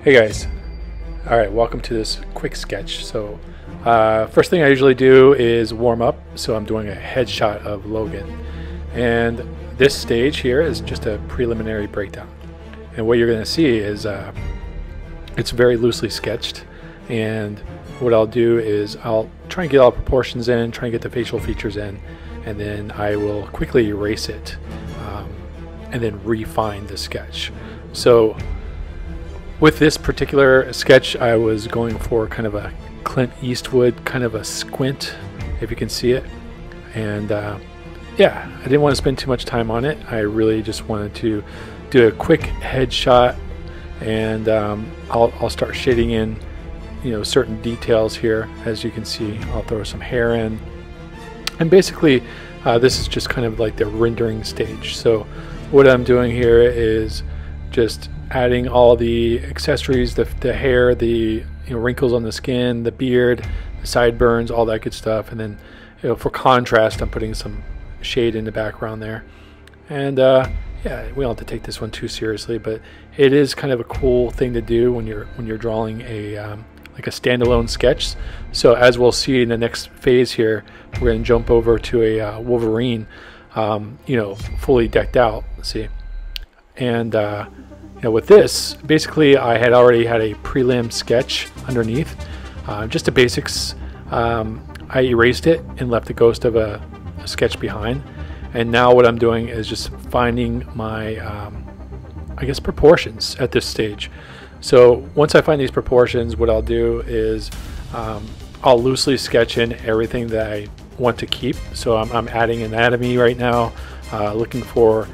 Hey guys, alright, welcome to this quick sketch. So first thing I usually do is warm up, so I'm doing a headshot of Logan, and this stage here is just a preliminary breakdown, and what you're going to see is it's very loosely sketched, and what I'll do is I'll try and get all proportions in, try and get the facial features in, and then I will quickly erase it and then refine the sketch. So with this particular sketch, I was going for kind of a Clint Eastwood kind of a squint, if you can see it. And yeah, I didn't want to spend too much time on it. I really just wanted to do a quick headshot, and I'll start shading in, you know, certain details here. As you can see, I'll throw some hair in, and basically this is just kind of like the rendering stage. So what I'm doing here is just adding all the accessories, the hair, the wrinkles on the skin, the beard, the sideburns, all that good stuff. And then, for contrast, I'm putting some shade in the background there. And yeah, we don't have to take this one too seriously, but it is kind of a cool thing to do when you're drawing a like a standalone sketch. So as we'll see in the next phase here, we're going to jump over to a Wolverine, fully decked out. See, and with this, basically I had already had a prelim sketch underneath, just the basics. I erased it and left the ghost of a sketch behind, and now what I'm doing is just finding my I guess proportions at this stage. So once I find these proportions, what I'll do is I'll loosely sketch in everything that I want to keep. So I'm adding anatomy right now, looking for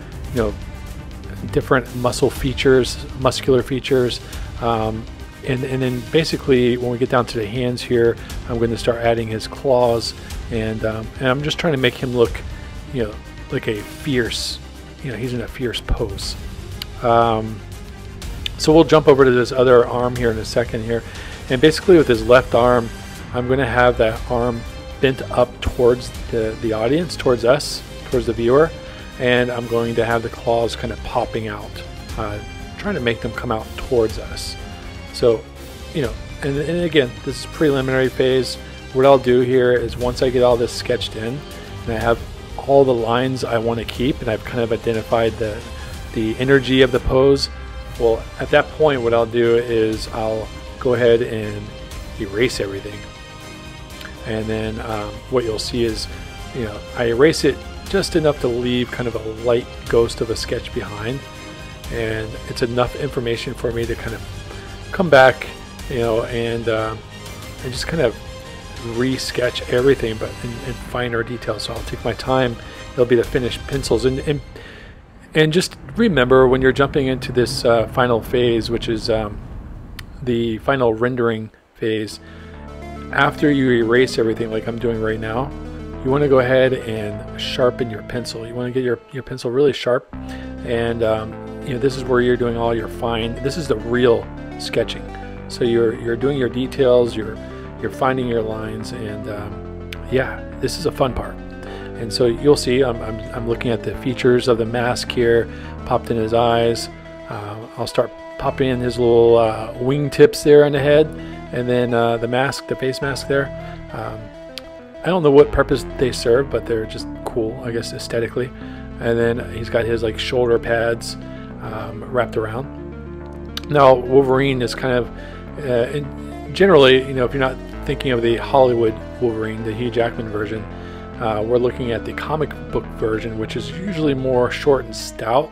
different muscular features, and then basically when we get down to the hands here, I'm going to start adding his claws, and I'm just trying to make him look like a fierce, he's in a fierce pose. So we'll jump over to this other arm here in a second here, and basically with his left arm, I'm going to have that arm bent up towards the audience, towards us, towards the viewer, and I'm going to have the claws kind of popping out, trying to make them come out towards us. So, and again, this is preliminary phase. What I'll do here is once I get all this sketched in, and I have all the lines I want to keep, and I've kind of identified the energy of the pose, well, at that point, what I'll do is I'll go ahead and erase everything. And then what you'll see is, I erase it just enough to leave kind of a light ghost of a sketch behind, and it's enough information for me to kind of come back, and just kind of re-sketch everything, but in finer detail. So I'll take my time. It'll be the finished pencils, and just remember when you're jumping into this final phase, which is the final rendering phase. After you erase everything, like I'm doing right now, you want to go ahead and sharpen your pencil. You want to get your pencil really sharp, and this is where you're doing all your fine. This is the real sketching. So you're doing your details, you're finding your lines, and yeah, this is a fun part. And so you'll see I'm looking at the features of the mask here, popped in his eyes. I'll start popping in his little wingtips there on the head, and then the mask, the face mask there. I don't know what purpose they serve, but they're just cool, I guess, aesthetically. And then he's got his like shoulder pads wrapped around. Now Wolverine is kind of generally, if you're not thinking of the Hollywood Wolverine, the Hugh Jackman version, we're looking at the comic book version, which is usually more short and stout.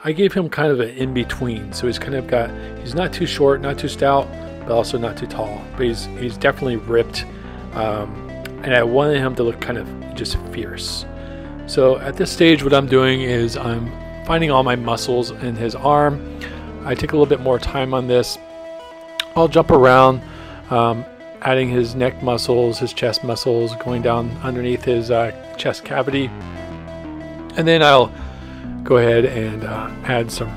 I gave him kind of an in-between, so he's kind of he's not too short, not too stout, but also not too tall, but he's definitely ripped, and I wanted him to look kind of just fierce. So at this stage, what I'm doing is I'm finding all my muscles in his arm. I take a little bit more time on this. I'll jump around, adding his neck muscles, his chest muscles, going down underneath his chest cavity, and then I'll go ahead and add some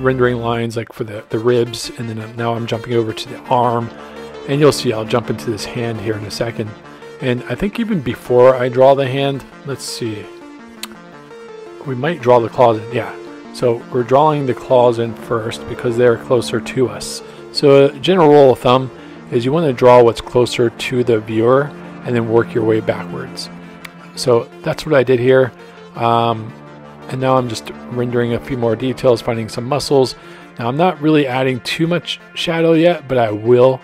rendering lines like for the ribs, and then now I'm jumping over to the arm, and you'll see I'll jump into this hand here in a second. And I think even before I draw the hand, let's see, we might draw the claws in, yeah. So we're drawing the claws in first because they're closer to us. So a general rule of thumb is you want to draw what's closer to the viewer and then work your way backwards. So that's what I did here. And now I'm just rendering a few more details, finding some muscles. Now I'm not really adding too much shadow yet, but I will.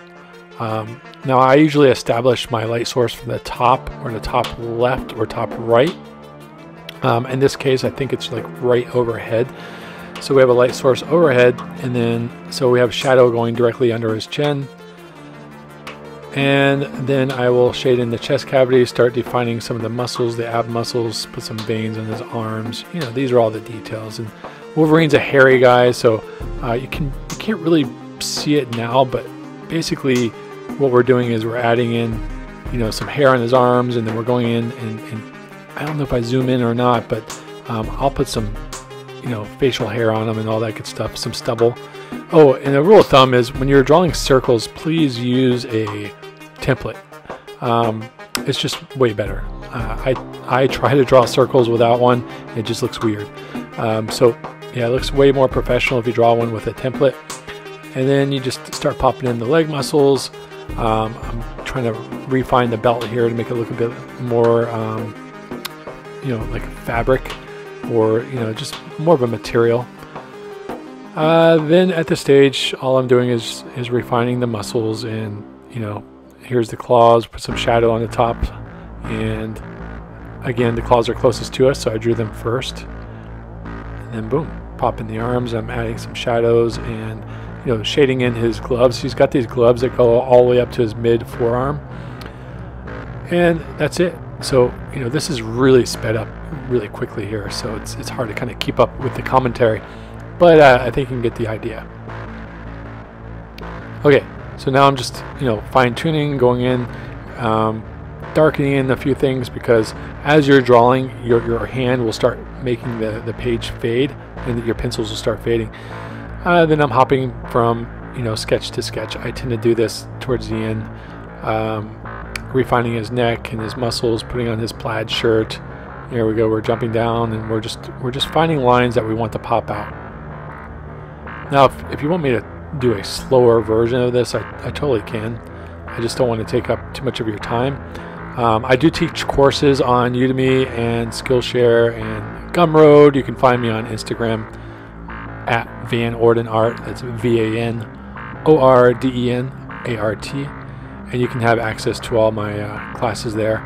Now I usually establish my light source from the top or the top left or top right. In this case, I think it's like right overhead. So we have a light source overhead, and then so we have shadow going directly under his chin. And then I will shade in the chest cavity, start defining some of the muscles, the ab muscles, put some veins on his arms. You know, these are all the details. And Wolverine's a hairy guy, so you can't really see it now, but basically what we're doing is we're adding in, you know, some hair on his arms, and then we're going in and I don't know if I zoom in or not, but I'll put some, you know, facial hair on him and all that good stuff, some stubble. Oh, and a rule of thumb is when you're drawing circles, please use a template. It's just way better. I try to draw circles without one. It just looks weird. So yeah, it looks way more professional if you draw one with a template. And then you just start popping in the leg muscles. I'm trying to refine the belt here to make it look a bit more, you know, like fabric, or, you know, just more of a material. Then at this stage, all I'm doing is refining the muscles, and, you know, here's the claws, put some shadow on the top, and again, the claws are closest to us, so I drew them first. And then boom, pop in the arms. I'm adding some shadows and, you know, shading in his gloves. He's got these gloves that go all the way up to his mid forearm. And that's it. So, you know, this is really sped up really quickly here, so it's hard to kind of keep up with the commentary. But I think you can get the idea. Okay, so now I'm just, you know, fine-tuning, going in, darkening in a few things, because as you're drawing, your hand will start making the page fade, and your pencils will start fading. Then I'm hopping from, you know, sketch to sketch. I tend to do this towards the end, refining his neck and his muscles, putting on his plaid shirt. There we go. We're jumping down, and we're just finding lines that we want to pop out. Now, if you want me to do a slower version of this, I totally can. I just don't want to take up too much of your time. I do teach courses on Udemy and Skillshare and Gumroad. You can find me on Instagram at Van Orden Art. That's VANORDENART, and you can have access to all my classes there.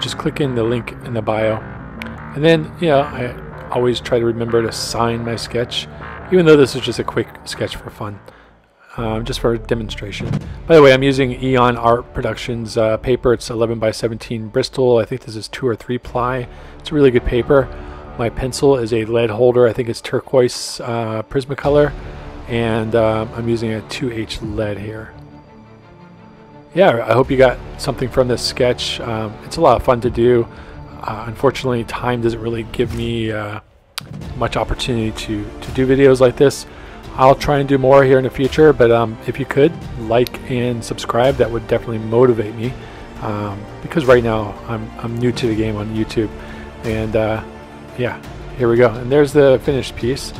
Just click in the link in the bio, and then, you know, I always try to remember to sign my sketch, even though this is just a quick sketch for fun, just for a demonstration. By the way, I'm using Eon Art Productions paper. It's 11 by 17 Bristol. I think this is 2 or 3 ply. It's a really good paper. My pencil is a lead holder. I think it's turquoise Prismacolor, and I'm using a 2H lead here. Yeah, I hope you got something from this sketch. It's a lot of fun to do. Unfortunately, time doesn't really give me much opportunity to do videos like this. I'll try and do more here in the future, but if you could like and subscribe, that would definitely motivate me, because right now I'm new to the game on YouTube. And yeah, here we go, and there's the finished piece.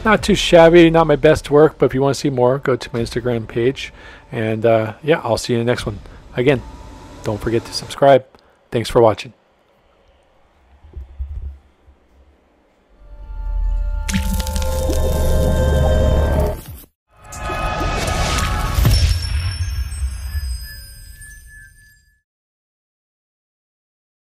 Not too shabby, not my best work, but if you want to see more, go to my Instagram page. And yeah, I'll see you in the next one. Again, don't forget to subscribe. Thanks for watching.